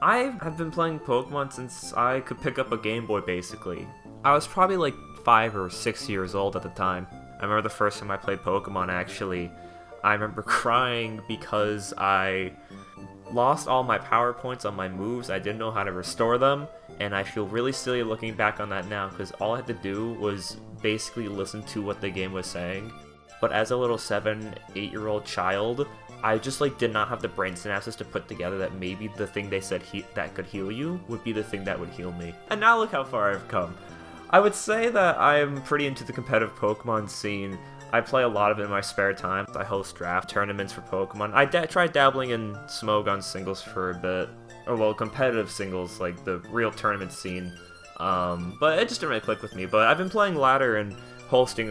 I have been playing Pokemon since I could pick up a Game Boy, basically. I was probably like 5 or 6 years old at the time. I remember the first time I played Pokemon, actually. I remember crying because I lost all my power points on my moves. I didn't know how to restore them, and I feel really silly looking back on that now because all I had to do was basically listen to what the game was saying. But as a little 7, 8-year-old child, I just did not have the brain synapses to put together that maybe the thing they said that could heal you would be the thing that would heal me. And now look how far I've come. I would say that I'm pretty into the competitive Pokemon scene. I play a lot of it in my spare time. I host draft tournaments for Pokemon. I tried dabbling in Smogon singles for a bit. Or, well, competitive singles, like the real tournament scene. But it just didn't really click with me. But I've been playing ladder and hosting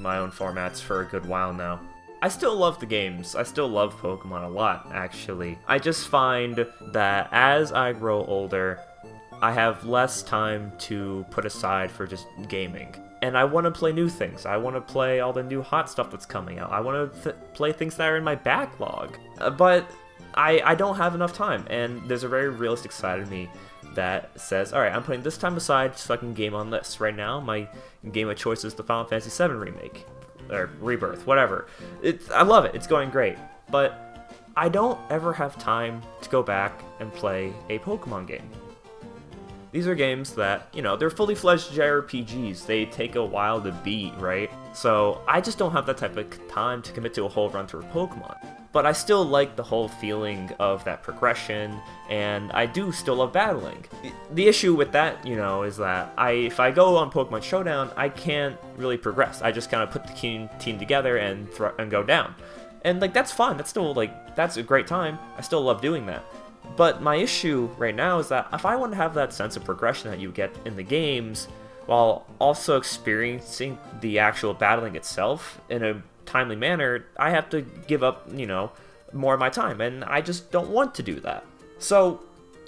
my own formats for a good while now. I still love the games. I still love Pokemon a lot, actually. I just find that as I grow older, I have less time to put aside for just gaming. And I want to play new things. I want to play all the new hot stuff that's coming out. I want to play things that are in my backlog. But I don't have enough time, and there's a very realistic side of me that says, alright, I'm putting this time aside so I can game on this. Right now, my game of choice is the Final Fantasy VII Remake. Or Rebirth, whatever. I love it, it's going great. But I don't ever have time to go back and play a Pokemon game. These are games that, they're fully fledged JRPGs. They take a while to beat, right? So I just don't have that type of time to commit to a whole run through Pokemon. But I still like the whole feeling of that progression, and I do still love battling. The issue with that, is that if I go on Pokemon Showdown, I can't really progress. I just kind of put the team together and go down. And, that's fun. That's still, that's a great time. I still love doing that. But my issue right now is that if I want to have that sense of progression that you get in the games, while also experiencing the actual battling itself in a timely manner, I have to give up, more of my time, and I just don't want to do that. So,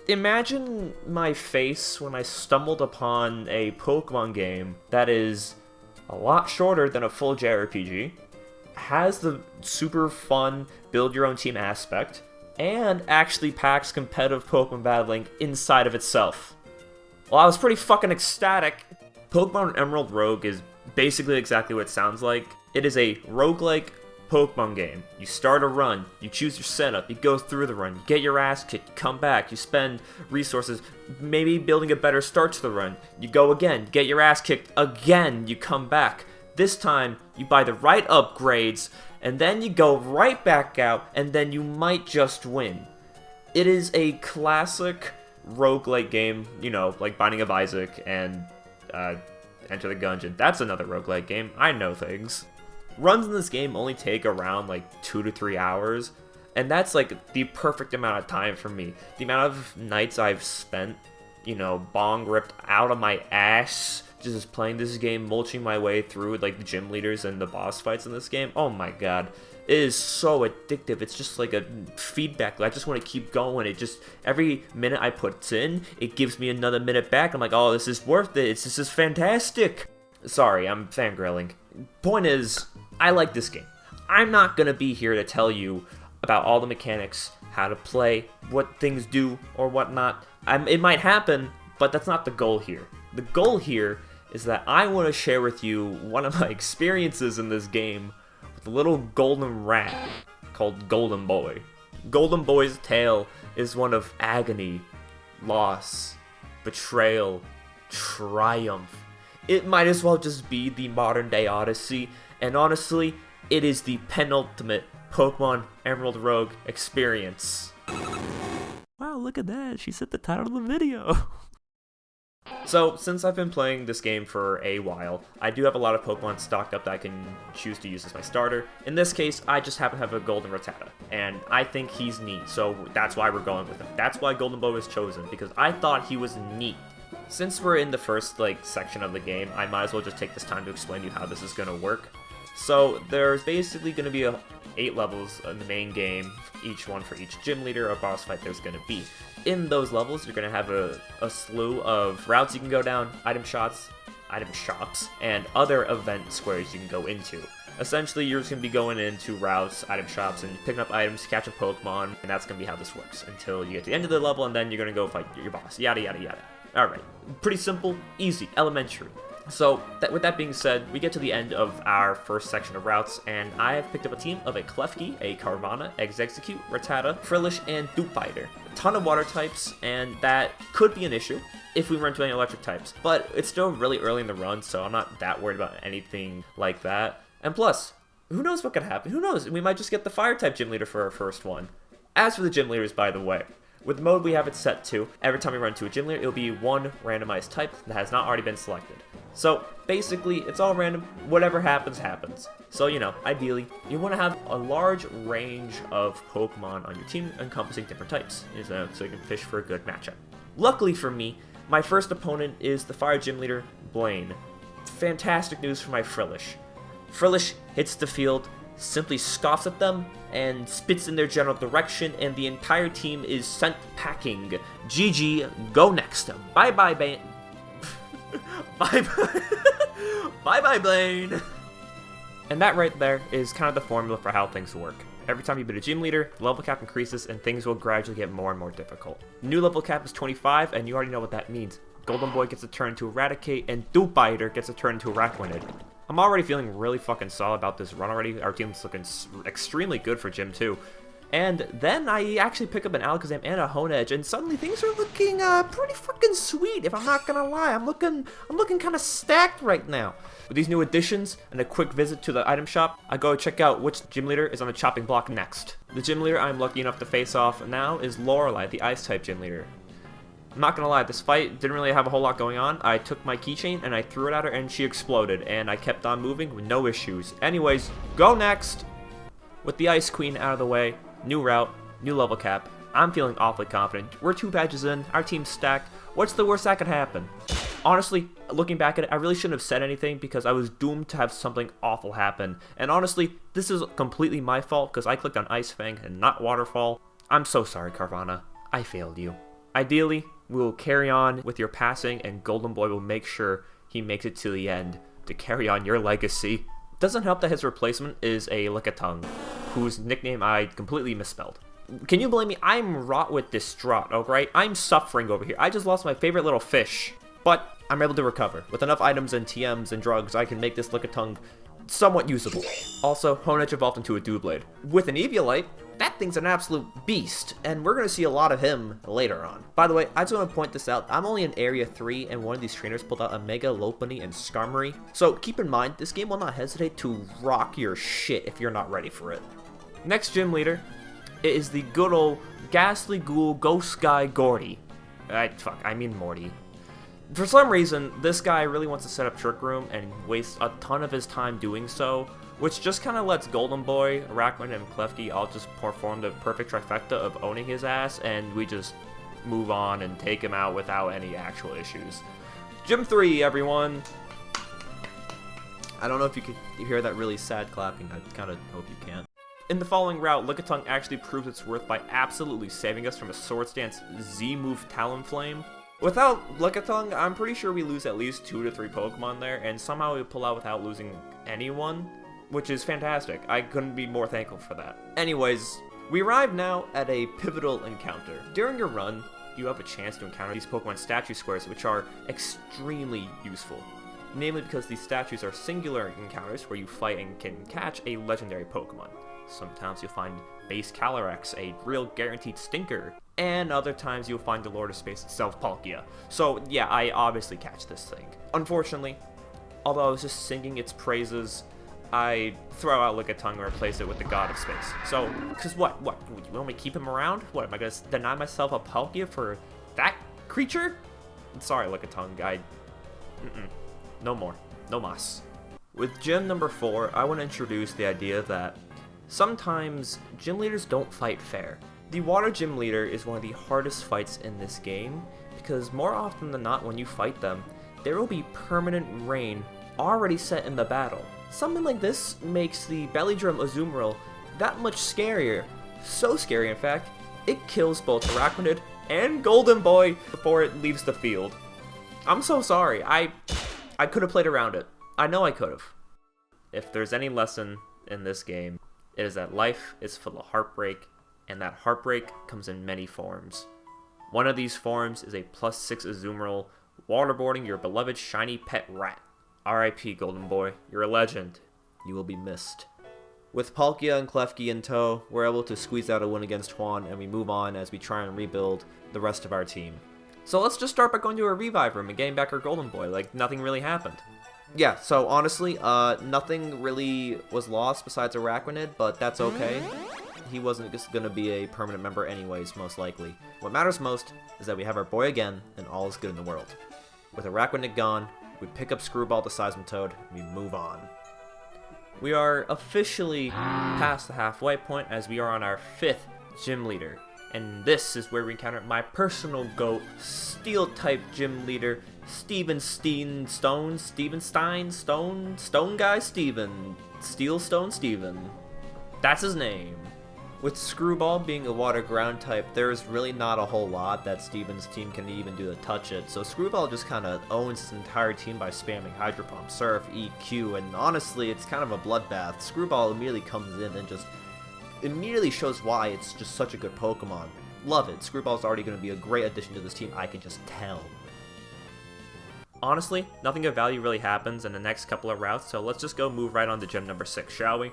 imagine my face when I stumbled upon a Pokemon game that is a lot shorter than a full JRPG, has the super fun build-your-own-team aspect, and actually packs competitive Pokemon battling inside of itself. Well, I was pretty fucking ecstatic. Pokemon Emerald Rogue is basically exactly what it sounds like. It is a roguelike Pokemon game. You start a run, you choose your setup, you go through the run, you get your ass kicked, you come back, you spend resources maybe building a better start to the run. You go again, get your ass kicked again, you come back. This time, you buy the right upgrades, and then you go right back out, and then you might just win. It is a classic roguelike game, like Binding of Isaac and Enter the Gungeon. That's another roguelike game. I know things. Runs in this game only take around 2 to 3 hours, and that's the perfect amount of time for me. The amount of nights I've spent, bong ripped out of my ass just playing this game, mulching my way through the gym leaders and the boss fights in this game. Oh my god. It is so addictive. It's just like a feedback. I just want to keep going. Every minute I put in, it gives me another minute back. I'm like, oh, this is worth it. This is fantastic. Sorry, I'm fangirling. Point is, I like this game. I'm not going to be here to tell you about all the mechanics, how to play, what things do or whatnot. It might happen, but that's not the goal here. The goal here is that I want to share with you one of my experiences in this game with a little golden rat called Golden Boy. Golden Boy's tale is one of agony, loss, betrayal, triumph. It might as well just be the modern day Odyssey, and honestly, it is the penultimate Pokemon Emerald Rogue experience. Wow, look at that, she set the title of the video. So, since I've been playing this game for a while, I do have a lot of Pokemon stocked up that I can choose to use as my starter. In this case, I just happen to have a Golden Rattata, and I think he's neat, so that's why we're going with him. That's why Golden Boy was chosen, because I thought he was neat. Since we're in the first, section of the game, I might as well just take this time to explain to you how this is going to work. So, there's basically going to be 8 levels in the main game, each one for each gym leader or boss fight there's going to be. In those levels, you're going to have a slew of routes you can go down, item shops, and other event squares you can go into. Essentially, you're just going to be going into routes, item shops, and picking up items, catching Pokemon, and that's going to be how this works until you get to the end of the level, and then you're going to go fight your boss. Yada, yada, yada. Alright, pretty simple, easy, elementary. So, with that being said, we get to the end of our first section of routes, and I have picked up a team of a Klefki, a Carvanha, Execute, Rattata, Frillish, and Dupiter. A ton of water types, and that could be an issue if we run into any electric types. But it's still really early in the run, so I'm not that worried about anything like that. And plus, who knows what could happen? Who knows? We might just get the Fire-type gym leader for our first one. As for the gym leaders, by the way, with the mode we have it set to, every time we run into a gym leader, it'll be one randomized type that has not already been selected. So, basically, it's all random. Whatever happens, happens. So, you know, ideally, you want to have a large range of Pokemon on your team encompassing different types, so you can fish for a good matchup. Luckily for me, my first opponent is the Fire Gym Leader, Blaine. Fantastic news for my Frillish. Frillish hits the field, simply scoffs at them, and spits in their general direction, and the entire team is sent packing. GG, go next. Bye-bye, Blaine. Bye-bye. Bye-bye, Blaine. And that right there is kind of the formula for how things work. Every time you beat a gym leader, the level cap increases, and things will gradually get more and more difficult. New level cap is 25, and you already know what that means. Golden Boy gets a turn to Eradicate, and Dupiter gets a turn to Araquanid. I'm already feeling really fucking solid about this run already. Our team's looking extremely good for Gym 2. And then I actually pick up an Alakazam and a Honedge, and suddenly things are looking pretty fucking sweet, if I'm not gonna lie. I'm looking kind of stacked right now. With these new additions and a quick visit to the item shop, I go check out which gym leader is on the chopping block next. The gym leader I'm lucky enough to face off now is Lorelei, the Ice-type gym leader. I'm not gonna lie, this fight didn't really have a whole lot going on. I took my keychain and I threw it at her and she exploded, and I kept on moving with no issues. Anyways, go next! With the Ice Queen out of the way, new route, new level cap, I'm feeling awfully confident. We're 2 badges in, our team's stacked. What's the worst that could happen? Honestly, looking back at it, I really shouldn't have said anything because I was doomed to have something awful happen. And honestly, this is completely my fault because I clicked on Ice Fang and not Waterfall. I'm so sorry, Carvanha. I failed you. Ideally, we will carry on with your passing, and Golden Boy will make sure he makes it to the end to carry on your legacy. Doesn't help that his replacement is a Lickitung, whose nickname I completely misspelled. Can you blame me? I'm wrought with distraught, alright? I'm suffering over here. I just lost my favorite little fish. But I'm able to recover. With enough items and TMs and drugs, I can make this Lickitung somewhat usable. Also, Honedge evolved into a Doublade. With an Eviolite, that thing's an absolute beast, and we're going to see a lot of him later on. By the way, I just want to point this out. I'm only in Area 3, and one of these trainers pulled out a Mega Lopunny and Skarmory. So keep in mind, this game will not hesitate to rock your shit if you're not ready for it. Next gym leader is the good old Ghastly Ghoul Ghost Guy Gordy. I mean Morty. For some reason, this guy really wants to set up Trick Room and waste a ton of his time doing so, which just kind of lets Golden Boy, Araquanid, and Klefki all just perform the perfect trifecta of owning his ass, and we just move on and take him out without any actual issues. Gym 3, everyone! I don't know if you could hear that really sad clapping. I kind of hope you can't. In the following route, Lickitung actually proves its worth by absolutely saving us from a Swords Dance Z-move Talonflame. Without Lickitung, I'm pretty sure we lose at least 2 to 3 Pokemon there, and somehow we pull out without losing anyone, which is fantastic. I couldn't be more thankful for that. Anyways, we arrive now at a pivotal encounter. During your run, you have a chance to encounter these Pokemon statue squares, which are extremely useful. Namely because these statues are singular encounters where you fight and can catch a legendary Pokemon. Sometimes you'll find Base Calyrex, a real guaranteed stinker, and other times you'll find the Lord of Space itself, Palkia. So yeah, I obviously catch this thing. Unfortunately, although I was just singing its praises, I throw out Lickitung and replace it with the God of Space. So, cause what, you want me to keep him around? What, am I gonna deny myself a Palkia for that creature? Sorry, Lickitung, no more, no mas. With gym number 4, I want to introduce the idea that sometimes gym leaders don't fight fair. The water gym leader is one of the hardest fights in this game because more often than not when you fight them, there will be permanent rain already set in the battle. Something like this makes the Belly Drum Azumarill that much scarier. So scary in fact, it kills both Araquanid and Golden Boy before it leaves the field. I'm so sorry, I could have played around it. I know I could have. If there's any lesson in this game, it is that life is full of heartbreak, and that heartbreak comes in many forms. One of these forms is a +6 Azumarill waterboarding your beloved shiny pet rat. RIP, Golden Boy, you're a legend. You will be missed. With Palkia and Klefki in tow, we're able to squeeze out a win against Juan, and we move on as we try and rebuild the rest of our team. So let's just start by going to a revive room and getting back our Golden Boy, like nothing really happened. Yeah, so honestly, nothing really was lost besides Araquanid, but that's okay. He wasn't just going to be a permanent member anyways, most likely. What matters most is that we have our boy again, and all is good in the world. With Araquanid gone, we pick up Screwball the Seismitoad, and we move on. We are officially past the halfway point as we are on our 5th gym leader. And this is where we encounter my personal GOAT, Steel-type gym leader, Stone Guy Steven. Steelstone Steven. That's his name. With Screwball being a water ground type, there's really not a whole lot that Steven's team can even do to touch it, so Screwball just kind of owns his entire team by spamming Hydro Pump, Surf, EQ, and honestly, it's kind of a bloodbath. Screwball immediately comes in and just immediately shows why it's just such a good Pokemon. Love it. Screwball's already going to be a great addition to this team, I can just tell. Honestly, nothing of value really happens in the next couple of routes, so let's just go move right on to gym number 6, shall we?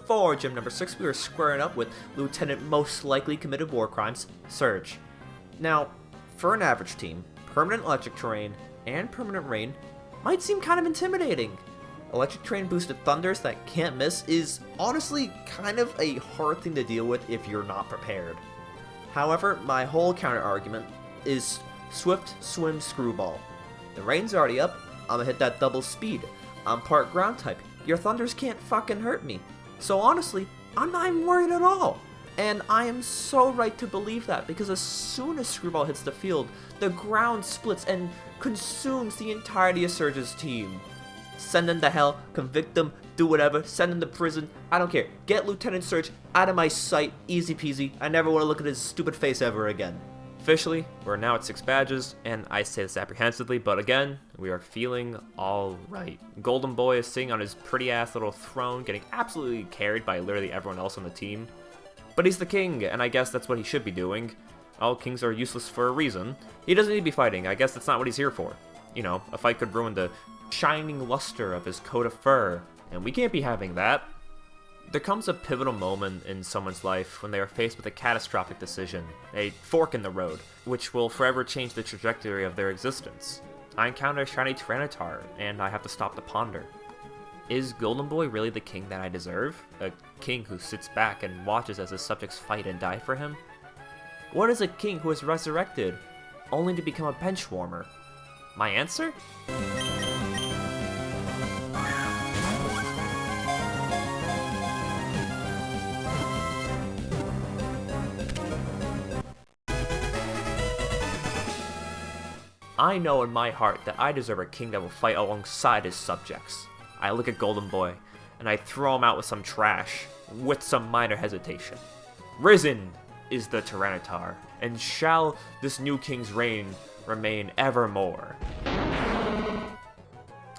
For gym number 6, we are squaring up with Lieutenant Most Likely Committed War Crimes, Surge. Now, for an average team, Permanent Electric Terrain and Permanent Rain might seem kind of intimidating. Electric Terrain boosted Thunders that can't miss is honestly kind of a hard thing to deal with if you're not prepared. However, my whole counter argument is Swift Swim Screwball. The Rain's already up, I'ma hit that double speed. I'm part ground type, your Thunders can't fucking hurt me. So honestly, I'm not even worried at all. And I am so right to believe that, because as soon as Screwball hits the field, the ground splits and consumes the entirety of Surge's team. Send them to hell, convict them, do whatever, send them to prison, I don't care. Get Lieutenant Surge out of my sight, easy peasy, I never want to look at his stupid face ever again. Officially, we're now at 6 badges, and I say this apprehensively, but again, we are feeling alright. Golden Boy is sitting on his pretty-ass little throne, getting absolutely carried by literally everyone else on the team. But he's the king, and I guess that's what he should be doing. All kings are useless for a reason. He doesn't need to be fighting, I guess that's not what he's here for. You know, a fight could ruin the shining luster of his coat of fur, and we can't be having that. There comes a pivotal moment in someone's life when they are faced with a catastrophic decision, a fork in the road, which will forever change the trajectory of their existence. I encounter a shiny Tyranitar, and I have to stop to ponder. Is Golden Boy really the king that I deserve? A king who sits back and watches as his subjects fight and die for him? What is a king who is resurrected, only to become a bench warmer? My answer? I know in my heart that I deserve a king that will fight alongside his subjects. I look at Golden Boy, and I throw him out with some trash, with some minor hesitation. Risen is the Tyranitar, and shall this new king's reign remain evermore.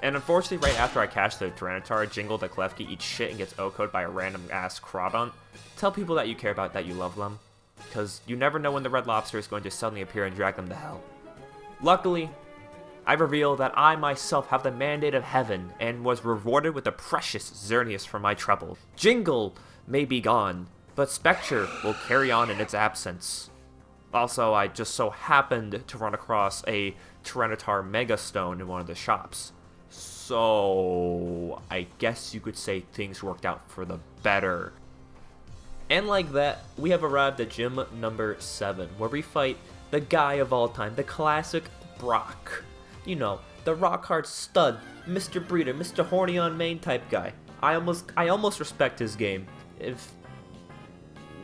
And unfortunately, right after I catch the Tyranitar, Jingle the Klefki eats shit and gets OHKO'd by a random-ass Crawdont. Tell people that you care about, that you love them, because you never know when the Red Lobster is going to suddenly appear and drag them to hell. Luckily, I reveal that I myself have the mandate of heaven and was rewarded with the precious Xerneas for my trouble. Jingle may be gone, but Spectre will carry on in its absence. Also, I just so happened to run across a Tyranitar Mega Stone in one of the shops. So, I guess you could say things worked out for the better. And like that, we have arrived at gym number 7, where we fight the guy of all time, the classic Brock. You know, the rock-hard stud, Mr. Breeder, Mr. Horny on main type guy. I almost respect his game.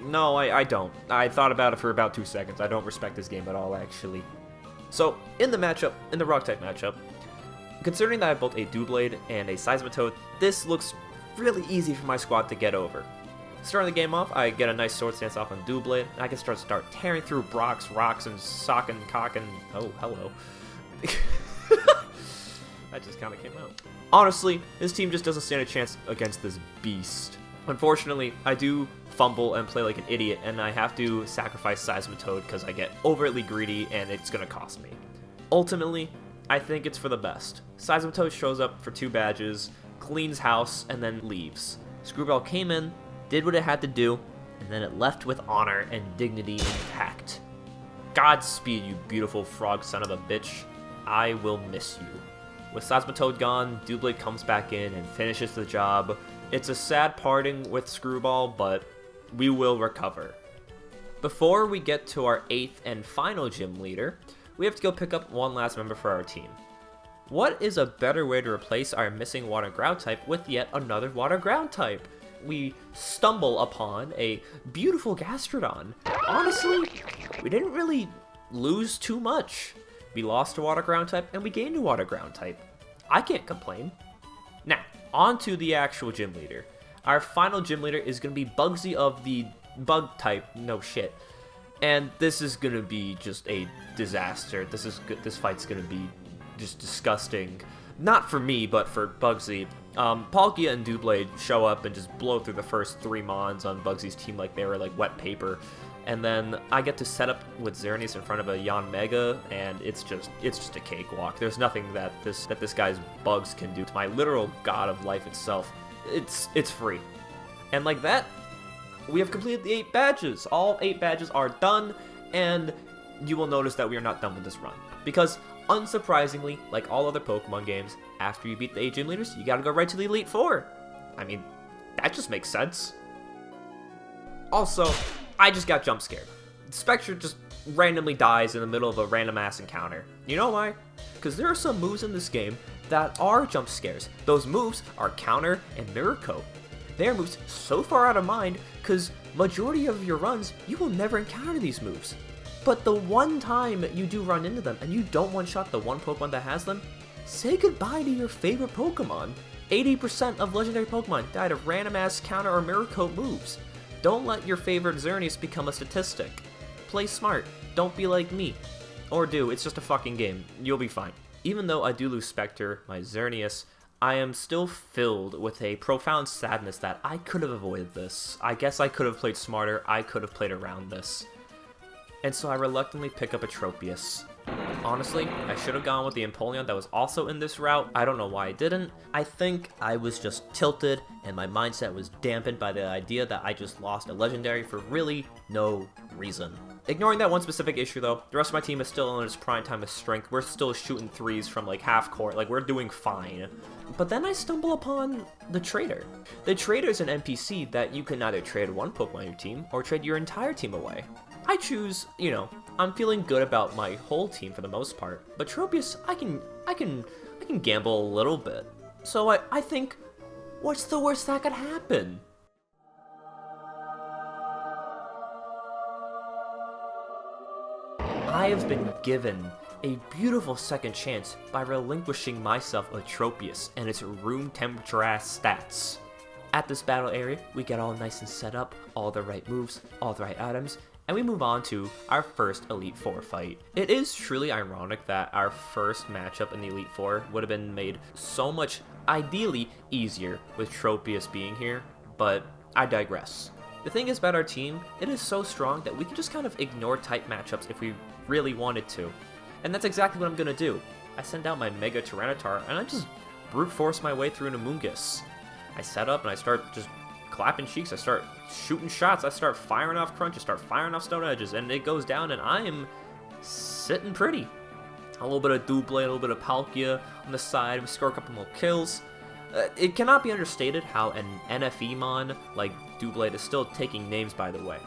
No, I don't. I thought about it for about 2 seconds. I don't respect his game at all, actually. So, in the rock-type matchup, considering that I built a Doublade and a Seismitoad, this looks really easy for my squad to get over. Starting the game off, I get a nice sword stance off on Doublade, and I can start tearing through Brock's rocks and sock and cock and... oh, hello. That just kind of came out. Honestly, this team just doesn't stand a chance against this beast. Unfortunately, I do fumble and play like an idiot, and I have to sacrifice Seismitoad because I get overtly greedy and it's going to cost me. Ultimately, I think it's for the best. Seismitoad shows up for 2 badges, cleans house, and then leaves. Screwball came in, did what it had to do, and then it left with honor and dignity intact. Godspeed, you beautiful frog son of a bitch. I will miss you. With Seismitoad gone, Doublade comes back in and finishes the job. It's a sad parting with Screwball, but we will recover. Before we get to our 8th and final gym leader, we have to go pick up one last member for our team. What is a better way to replace our missing water ground type with yet another water ground type? We stumble upon a beautiful Gastrodon. Honestly, we didn't really lose too much. We lost a water ground type and we gained a water ground type. I can't complain. Now, on to the actual gym leader. Our final gym leader is going to be Bugsy of the bug type, no shit. And this is going to be just a disaster. This fight's going to be just disgusting. Not for me, but for Bugsy. Palkia and Doublade show up and just blow through the first 3 Mons on Bugsy's team like they were like wet paper. And then I get to set up with Xerneas in front of a Yanmega, and it's just a cakewalk. There's nothing that this guy's bugs can do to my literal god of life itself. It's free. And like that, we have completed the 8 badges. All 8 badges are done, and you will notice that we are not done with this run. Because, unsurprisingly, like all other Pokemon games, after you beat the 8 gym leaders, you gotta go right to the Elite Four. I mean, that just makes sense. Also, I just got jump scared. Spectre just randomly dies in the middle of a random ass encounter. You know why? Because there are some moves in this game that are jump scares. Those moves are Counter and Mirror Coat. They are moves so far out of mind because majority of your runs, you will never encounter these moves. But the one time you do run into them and you don't one-shot the one Pokemon that has them, say goodbye to your favorite Pokemon. 80% of legendary Pokemon die to random-ass Counter or Mirror Coat moves. Don't let your favorite Xerneas become a statistic. Play smart. Don't be like me. Or do, it's just a fucking game. You'll be fine. Even though I do lose Spectre, my Xerneas, I am still filled with a profound sadness that I could have avoided this. I guess I could have played smarter, I could have played around this. And so I reluctantly pick up a Tropius. Honestly, I should have gone with the Empoleon that was also in this route. I don't know why I didn't. I think I was just tilted and my mindset was dampened by the idea that I just lost a legendary for really no reason. Ignoring that one specific issue though, the rest of my team is still in its prime time of strength. We're still shooting 3s from like half court, like we're doing fine. But then I stumble upon the Trader. The Trader is an NPC that you can either trade one Pokemon on your team or trade your entire team away. I choose, you know, I'm feeling good about my whole team for the most part, but Tropius, I can gamble a little bit. So I think, what's the worst that could happen? I have been given a beautiful second chance by relinquishing myself a Tropius and its room temperature ass stats. At this battle area, we get all nice and set up, all the right moves, all the right items, and we move on to our first Elite Four fight. It is truly ironic that our first matchup in the Elite Four would have been made so much, ideally, easier with Tropius being here, but I digress. The thing is about our team, it is so strong that we can just kind of ignore type matchups if we really wanted to. And that's exactly what I'm gonna do. I send out my Mega Tyranitar, and I just brute force my way through Namungus. I set up and I start just clapping cheeks, I start shooting shots, I start firing off Crunch, I start firing off Stone Edges, and it goes down and I am sitting pretty. A little bit of Doublade, a little bit of Palkia on the side, we score a couple more kills. It cannot be understated how an NFE mon like Doublade is still taking names, by the way.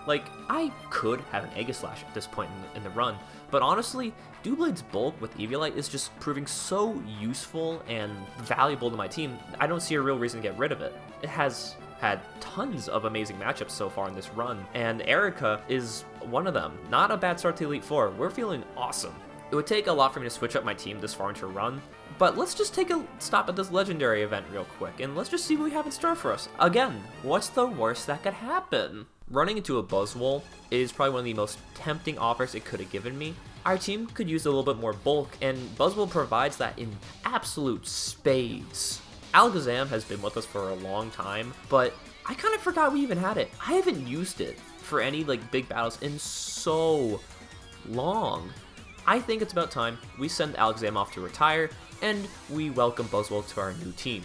Like, I could have an Aegislash at this point in the run, but honestly, Doublade's bulk with Eviolite is just proving so useful and valuable to my team, I don't see a real reason to get rid of it. It has had tons of amazing matchups so far in this run, and Erica is one of them. Not a bad start to Elite Four. We're feeling awesome. It would take a lot for me to switch up my team this far into a run, but let's just take a stop at this legendary event real quick, and let's just see what we have in store for us. Again, what's the worst that could happen? Running into a Buzzwole is probably one of the most tempting offers it could have given me. Our team could use a little bit more bulk, and Buzzwole provides that in absolute spades. Alakazam has been with us for a long time, but I kind of forgot we even had it. I haven't used it for any like big battles in so long. I think it's about time we send Alakazam off to retire, and we welcome Buzzwole to our new team.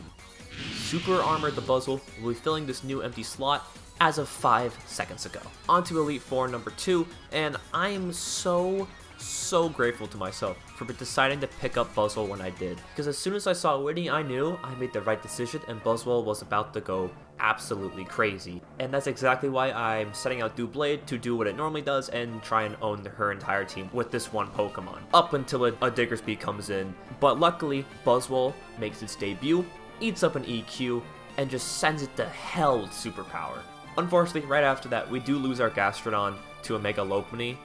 Super Armored the Buzzwole will be filling this new empty slot as of 5 seconds ago. On to Elite Four number 2, and I am so grateful to myself for deciding to pick up Buzzwole when I did, because as soon as I saw Whitney, I knew I made the right decision and Buzzwole was about to go absolutely crazy. And that's exactly why I'm setting out Doublade to do what it normally does and try and own her entire team with this one Pokemon, up until a Diggersby comes in. But luckily, Buzzwole makes its debut, eats up an EQ, and just sends it to hell with superpower. Unfortunately, right after that, we do lose our Gastrodon to a Mega Lopunny,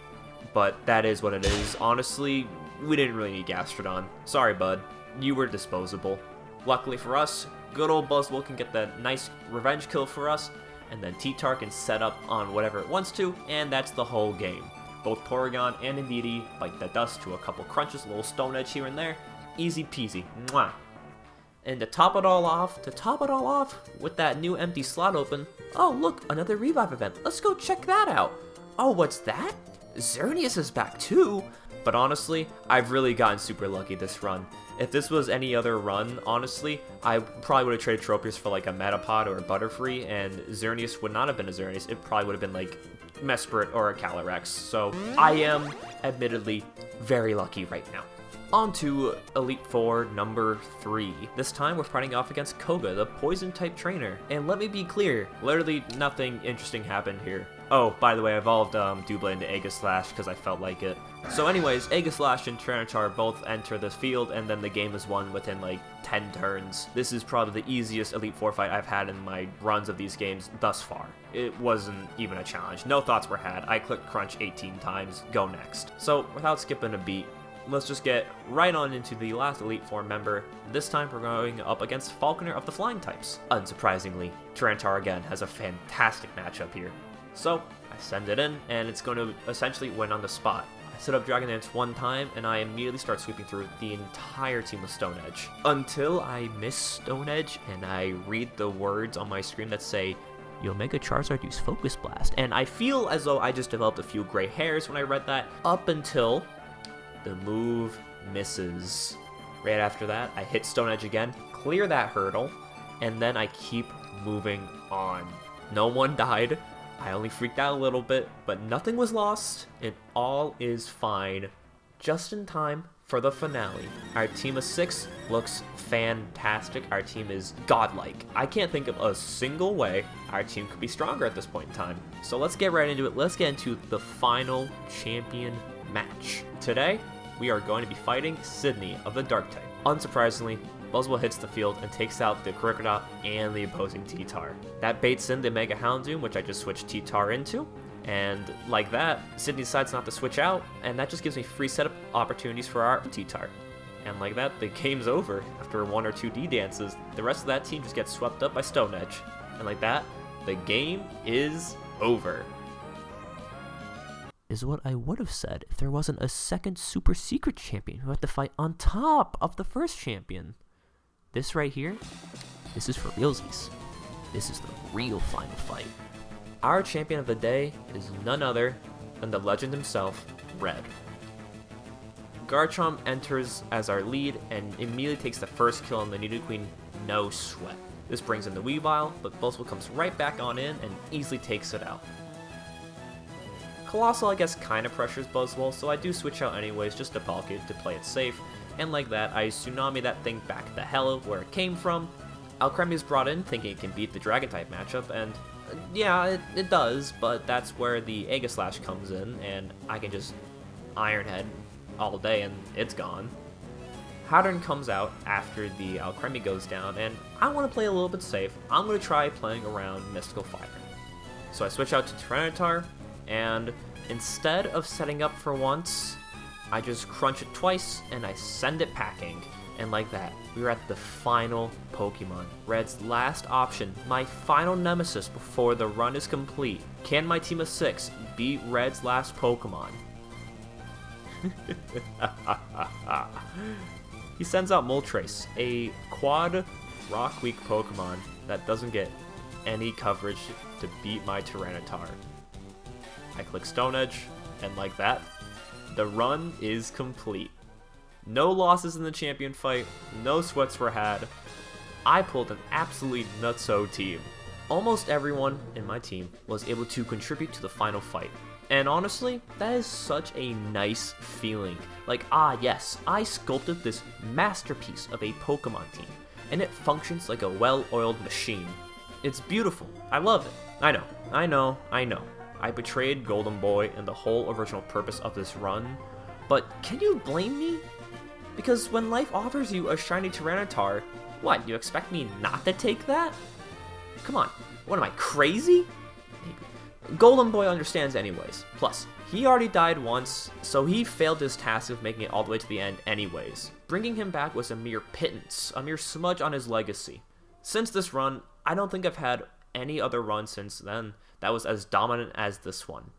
but that is what it is. Honestly, we didn't really need Gastrodon. Sorry, bud. You were disposable. Luckily for us, good old Buzzwole can get that nice revenge kill for us, and then T-Tar can set up on whatever it wants to, and that's the whole game. Both Porygon and Indeedee bite the dust to a couple crunches, a little Stone Edge here and there. Easy peasy. Mwah. And to top it all off, with that new empty slot open, oh look, another revive event. Let's go check that out. Oh, what's that? Xerneas is back too? But honestly, I've really gotten super lucky this run. If this was any other run, honestly, I probably would have traded Tropius for like a Metapod or a Butterfree, and Xerneas would not have been a Xerneas. It probably would have been like Mesprit or a Calyrex. So I am, admittedly, very lucky right now. On to Elite Four number 3. This time we're fighting off against Koga, the Poison-type trainer. And let me be clear, literally nothing interesting happened here. Oh, by the way, I evolved Doublade into Aegislash because I felt like it. So anyways, Aegislash and Tyranitar both enter the field, and then the game is won within like 10 turns. This is probably the easiest Elite Four fight I've had in my runs of these games thus far. It wasn't even a challenge. No thoughts were had. I clicked crunch 18 times, go next. So without skipping a beat, let's just get right on into the last Elite Four member. This time we're going up against Falconer of the Flying types. Unsurprisingly, Tyranitar again has a fantastic matchup here. So I send it in, and it's going to essentially win on the spot. I set up Dragon Dance one time, and I immediately start sweeping through the entire team with Stone Edge. Until I miss Stone Edge, and I read the words on my screen that say, "You'll make a Charizard use Focus Blast." And I feel as though I just developed a few gray hairs when I read that, up until the move misses. Right after that, I hit Stone Edge again, clear that hurdle, and then I keep moving on. No one died. I only freaked out a little bit, but nothing was lost, and all is fine. Just in time for the finale. Our team of 6 looks fantastic. Our team is godlike. I can't think of a single way our team could be stronger at this point in time. So let's get right into it. Let's get into the final champion match. Today, we are going to be fighting Sydney of the Dark type. Unsurprisingly, Buzzwole hits the field and takes out the Krookodile and the opposing T-Tar. That baits in the Mega Houndoom, which I just switched T-Tar into, and like that, Sydney decides not to switch out, and that just gives me free setup opportunities for our T-Tar. And like that, the game's over. After 1 or 2 D-dances, the rest of that team just gets swept up by Stone Edge. And like that, the game is over. Is what I would have said if there wasn't a second super secret champion who had to fight on top of the first champion. This right here, this is for realsies. This is the real final fight. Our champion of the day is none other than the legend himself, Red. Garchomp enters as our lead and immediately takes the first kill on the Nidoqueen, no sweat. This brings in the Weavile, but Buzzwole comes right back on in and easily takes it out. Colossal, I guess, kind of pressures Buzzwole, so I do switch out anyways just to bulk it to play it safe, and like that, I Tsunami that thing back the hell where it came from. Alcremie is brought in thinking it can beat the Dragon-type matchup, and yeah, it does, but that's where the Aegislash comes in, and I can just Iron Head all day and it's gone. Howdern comes out after the Alcremie goes down, and I want to play a little bit safe. I'm going to try playing around Mystical Fire. So I switch out to Tyranitar, and instead of setting up for once, I just crunch it twice and I send it packing. And like that, we were at the final Pokemon. Red's last option, my final nemesis before the run is complete. Can my team of 6 beat Red's last Pokemon? He sends out Moltres, a quad Rock Weak Pokemon that doesn't get any coverage to beat my Tyranitar. I click Stone Edge, and like that, the run is complete. No losses in the champion fight, no sweats were had. I pulled an absolutely nutso team. Almost everyone in my team was able to contribute to the final fight. And honestly, that is such a nice feeling. Like, yes, I sculpted this masterpiece of a Pokemon team, and it functions like a well-oiled machine. It's beautiful. I love it. I know. I betrayed Golden Boy and the whole original purpose of this run, but can you blame me? Because when life offers you a shiny Tyranitar, what, you expect me not to take that? Come on, what am I, crazy? Maybe. Golden Boy understands anyways. Plus, he already died once, so he failed his task of making it all the way to the end anyways. Bringing him back was a mere pittance, a mere smudge on his legacy. Since this run, I don't think I've had any other run since then that was as dominant as this one.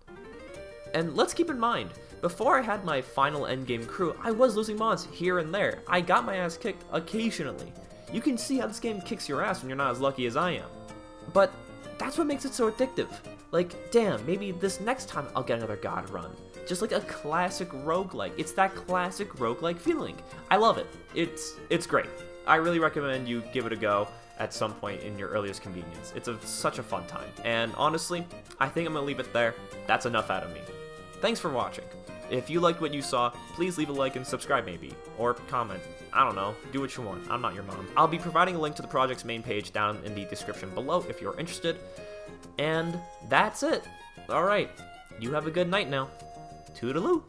And let's keep in mind, before I had my final endgame crew, I was losing mods here and there. I got my ass kicked occasionally. You can see how this game kicks your ass when you're not as lucky as I am. But that's what makes it so addictive. Like, damn, maybe this next time I'll get another God run. Just like a classic roguelike. It's that classic roguelike feeling. I love it. It's great. I really recommend you give it a go at some point in your earliest convenience. It's such a fun time. And honestly, I think I'm gonna leave it there. That's enough out of me. Thanks for watching. If you liked what you saw, please leave a like and subscribe maybe, or comment. I don't know, do what you want, I'm not your mom. I'll be providing a link to the project's main page down in the description below if you're interested. And that's it. Alright, you have a good night now. Toodaloo.